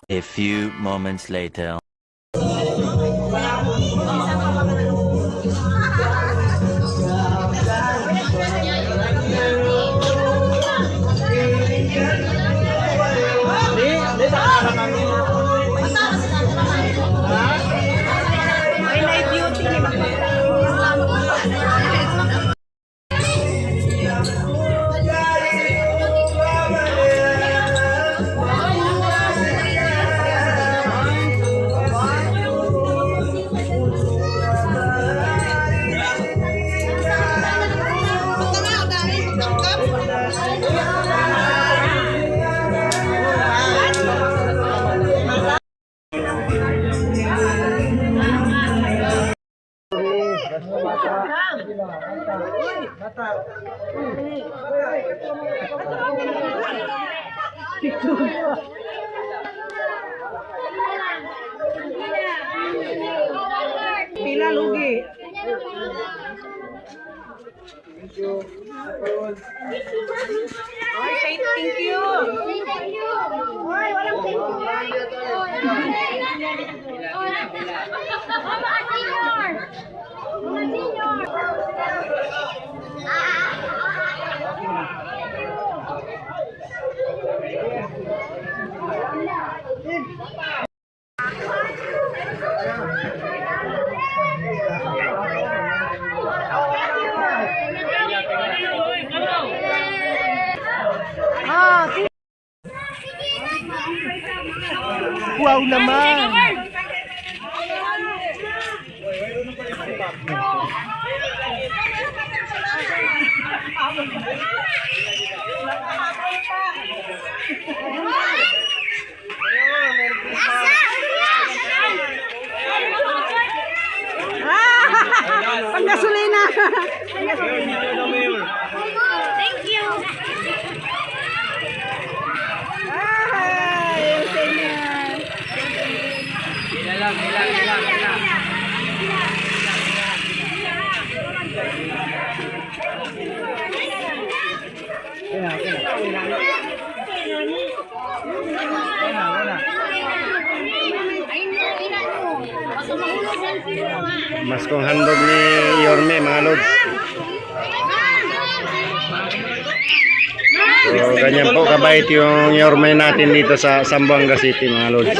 A few moments later. Pila lugi. Oy, say thank you. Oy, walang thank you. Mga senior. Mga senior. Wow naman! Panggasolina. Thank you. Maskong handog ni Yorme, mga lods. So, ganyan po kabait yung Yorme natin dito sa Zamboanga City, mga lods.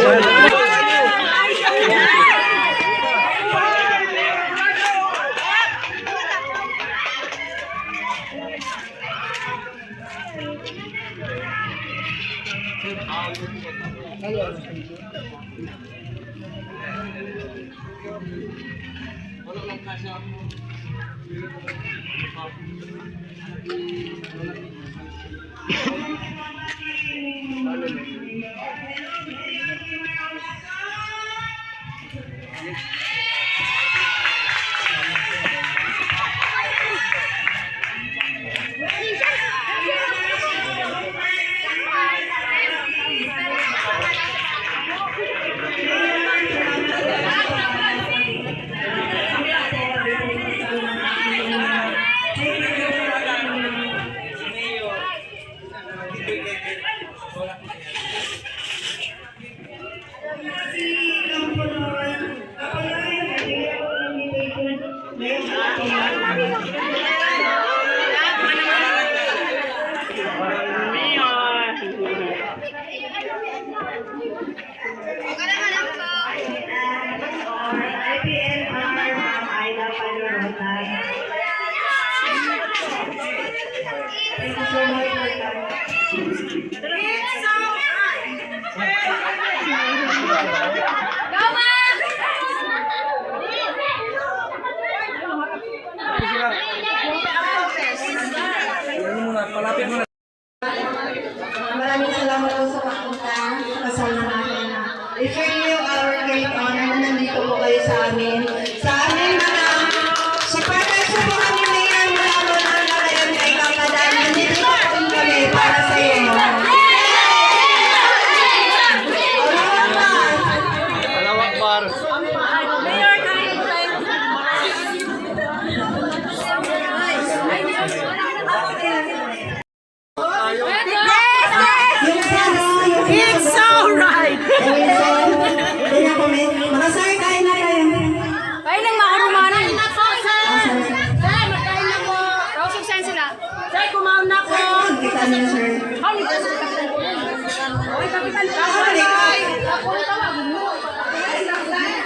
namin, sir.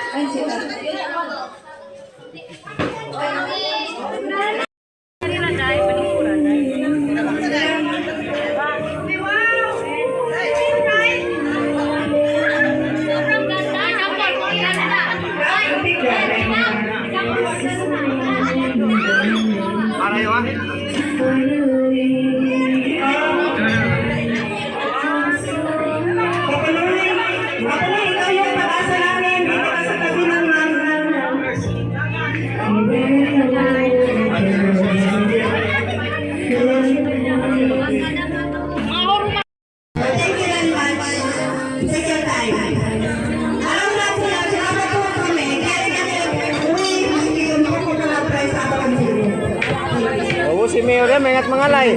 Ay, sila. Ikaw yung pag-asa namin. Dito ka sa tabi ng Thank you very much. Take your time. Alam na po na, sinama po kami. Kaya uwi, hindi ko makapagkalapray sa ating sila. Oo, si Mayor yan, mengat mga lay.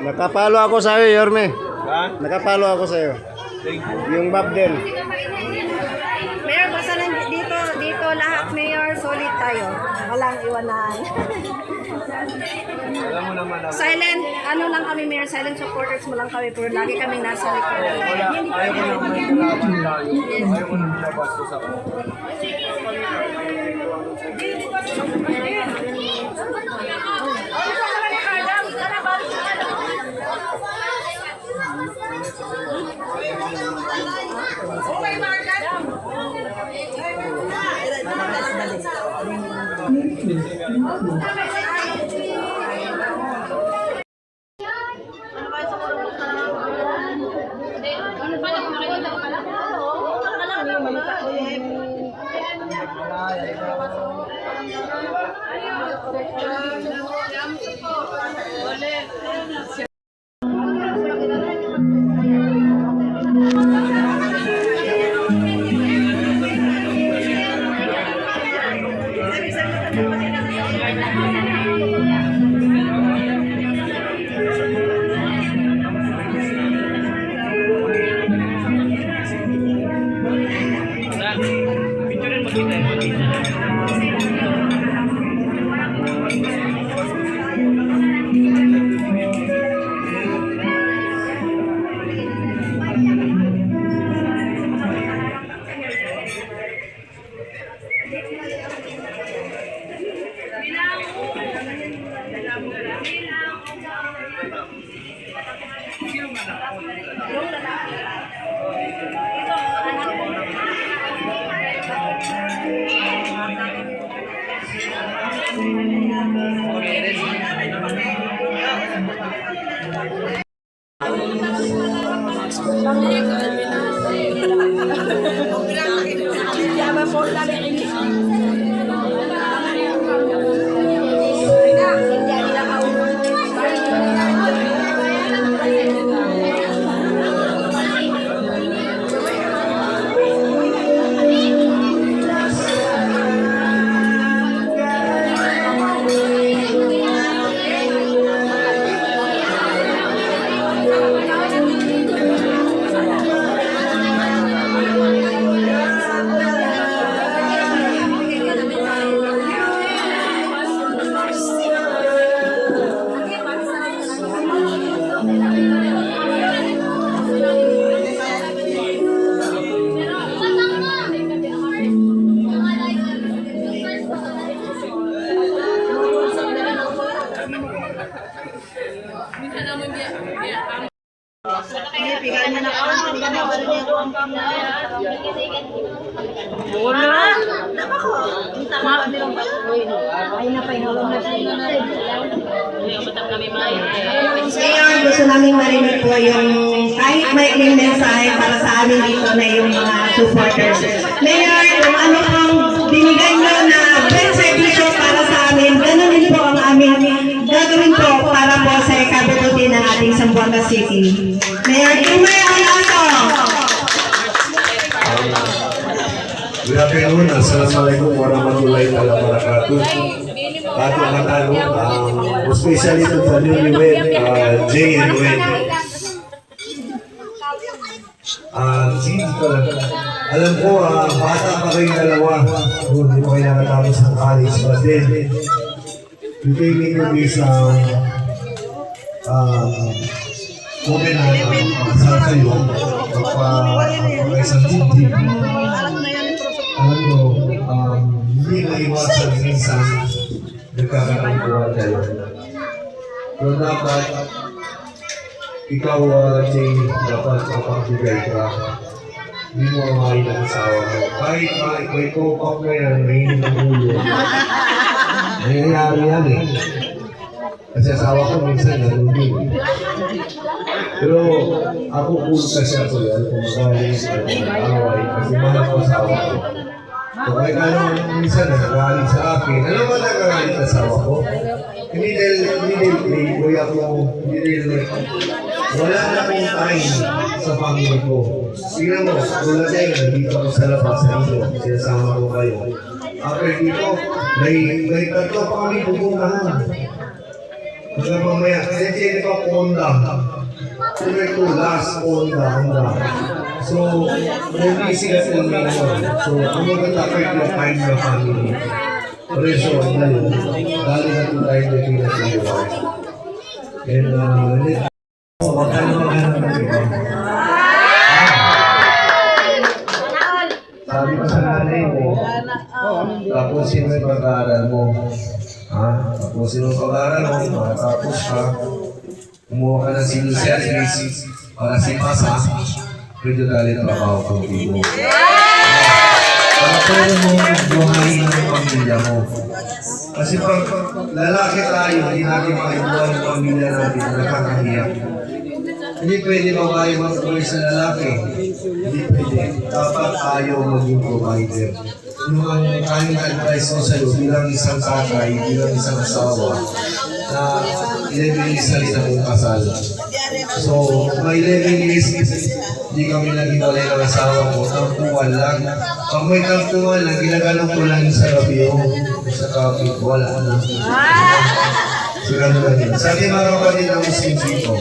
Nakapalo ako sa iyo, Yorme. Ha? Nakapalo ako sa iyo. Yung Babdel. Mayor, basta dito lahat, Mayor, solid tayo. Walang iwanan. Silent, ano lang kami, Mayor, silent supporters mo lang kami, pero lagi kami nasa likod. Ayaw ko naman may kalaban tayo. Ayaw ko naman nabastos ako. Ngayon, gusto namin marinig po yung kahit maikling mensahe para sa amin dito na yung mga supporters. Mayor, kung ano pong binigay nyo na best servisyo para sa amin, ganun din po ang aming gagawin po para po sa ikabubuti ng ating Zamboanga City. Mayor Tumay Alaso. Good afternoon. Assalamualaikum warahmatullahi wabarakatuh. At mga tanong, especially to the newlywed, Jay and Wen. Alam ko, bata pa kayong dalawa. Hindi mo kayo nakatapos ng college. But then, you came into this moment na makasal kayo. Magpa-isang team. Alam ko, hindi maiwasan minsan nagkakaroon ko kayo. Pero dapat, ikaw, Jay, dapat mapagbigay ka. Hindi mo mamahin ang asawa mo. Kahit may kopap na yan, mahinig ang ulo. Nangyayari yan eh. Kasi asawa ko minsan nalulog. Pero ako cool kasi ako yan. Kung magaling sa away. Kasi mahal ko asawa ko. Kung kahit ano minsan nagagalit sa akin. Alam mo nagagalit sa asawa ko? Hindi dahil playboy ako. Hindi dahil wala na akong time sa family ko. Tingnan mo, wala tayo, nandito ako sa labas sa inyo. Sinasama ko kayo. After dito, may tatlo pa kami pupuntahan. Hanggang mamaya, kasi hindi pa Honda. Tuloy ko, last Honda. So, may busy kasi yung mga. So, ang maganda kayo yung time na family. Preso, dahil na ito tayo na pinasigawa. And, sabi ko sa nanay mo, tapusin mo yung pag-aaral mo. Tapusin mo yung pag-aaral mo, makatapos ka. Kumuha ka ng civil service para si Pasa, pwede dali trabaho kong mo. Para pwede mo buhayin ang pamilya mo. Kasi pag lalaki tayo, hindi natin maibuhan ang pamilya natin na nakakahiyak. Hindi pwede babae mag-uwi sa lalaki. Hindi pwede. Dapat tayo maging provider. Yung ang tayong advice ko sa'yo bilang isang tatay, bilang isang asawa, na 11 years na rin akong kasal. So, may 11 years, hindi kami nag-iwalay ng asawa ko. Tampuan lang. Pag may tampuan lang, ginagalong ko lang sa gabi sa kapit. Wala na. So, gano'n lang yun. Sa ating mga kapatid ng Muslim dito,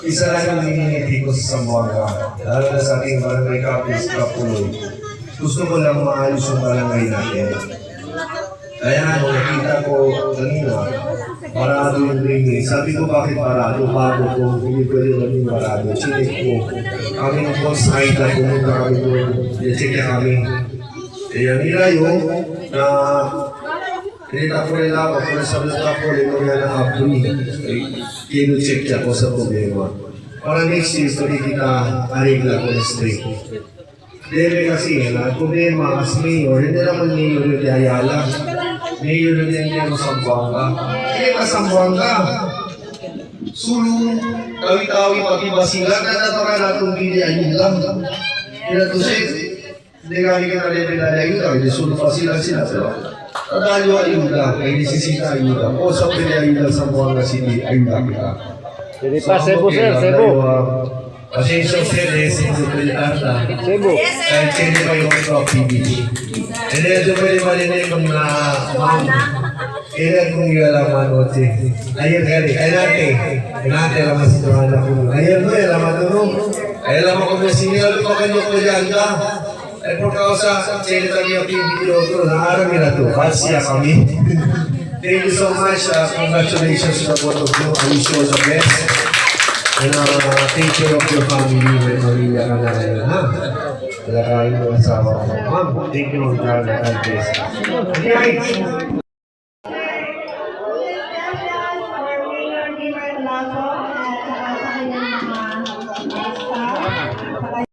isa lang ang hininiti ko sa Zamboanga, lalo na sa ating barangay Kapis, Kapuloy. Gusto ko lang maayos yung barangay natin. Kaya nung nakita ko kanina, parado yung drainage. Sabi ko bakit parado? Bago ko, hindi pwede maging parado. Chinik ko. Kami ng boss Aida, pumunta kami doon. I-check niya kami. Kaya nirayo na tinita ko nila ako, kung sabi ko ito nga ng Abdul. Kino-check niya ko sa problema. Para next year, so kita arigla ko na straight. Debe kasi, ang problema as mayor, hindi naman mayor yung Ayala. Mayor yung hindi mo Zamboanga. Hindi ka Zamboanga. Sulong, tawi-tawi, pati basila, nanatara natong gili ayun lang. Kinatusin, hindi kami ka na-level ayun lang, hindi sulong basila sila. Pero, tadalo ayun lang, ay nisisita ayun lang. O sa pili ayun lang Zamboanga City, ayun lang kita. Jadi pa Cebu sir, Cebu. Pasensya sir, Cebu Pilata. Cebu. Kahit sino pa yung ito, PBG. Hindi na ito pwede marinig kung na ilan kong yalaman o si. Ayun gali, ay natin. Natin lang mas tuhan ako. Ayun mo, yalaman doon. Ay alam ko may sinil pa kanyo ko dyan ka. Ay por causa, sinita niyo PBG otro, naharami na to. Kasya kami. Thank you so much. Congratulations to the both of you. I wish you all the best. And take care of your family when Maria ka na ngayon, ha? Wala kayong mga asawa ko. Ma'am, thank you, God bless. Okay.